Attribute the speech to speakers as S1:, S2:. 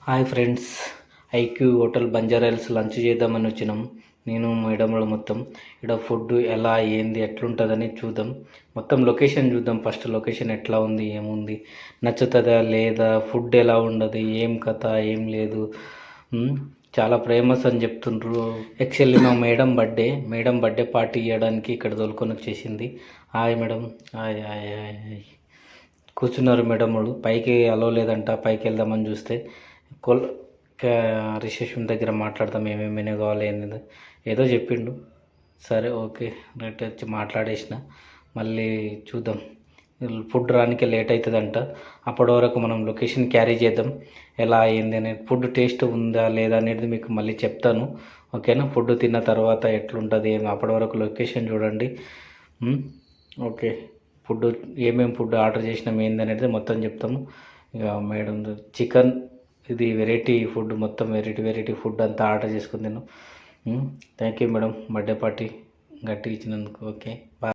S1: Hi friends, IQ hotel Banjara Hills lunch చేద్దామని వచ్చినాం. నేను మేడంలో మొత్తం ఇక్కడ ఫుడ్ ఎలా ఏంది ఎట్లుంటుందని చూద్దాం. మొత్తం లొకేషన్ చూద్దాం. ఫస్ట్ లొకేషన్ ఎట్లా ఉంది, ఏముంది, నచ్చుతుందా లేదా, ఫుడ్ ఎలా ఉండదు, ఏం కథ ఏం లేదు. చాలా ఫేమస్ అని చెప్తుండ్రు. యాక్చువల్లీ మా మేడం బర్త్డే పార్టీ ఇవ్వడానికి ఇక్కడ తోలుకొని వచ్చేసింది. Hi madam. Hi hi hi hi. కూర్చున్నారు మేడములు. పైకి అలో లేదంట. పైకి వెళ్దామని చూస్తే కొల్ రిసెప్షన్ దగ్గర మాట్లాడతాం ఏమేమి మెనూ కావాలి అనేది ఏదో చెప్పిండు. సరే ఓకే రైట్ వచ్చి మాట్లాడేసిన. మళ్ళీ చూద్దాం. ఫుడ్ రానికి లేట్ అవుతుందంట. అప్పటి వరకు మనం లొకేషన్ క్యారీ చేద్దాం. ఎలా అయింది అనేది, ఫుడ్ టేస్ట్ ఉందా లేదా అనేది మీకు మళ్ళీ చెప్తాను. ఓకేనా? ఫుడ్ తిన్న తర్వాత ఎట్లుంటుంది అప్పటి వరకు లొకేషన్ చూడండి. ఓకే. ఫుడ్ ఏమేమి ఫుడ్ ఆర్డర్ చేసినాం ఏందనేది మొత్తం చెప్తాము. ఇక మేడం చికెన్, ఇది వెరైటీ ఫుడ్, మొత్తం వెరైటీ ఫుడ్ అంతా ఆర్డర్ చేసుకుని తిన్నాను. Thank you madam, birthday party గట్టిగా ఇచ్చినందుకు. Okay bye.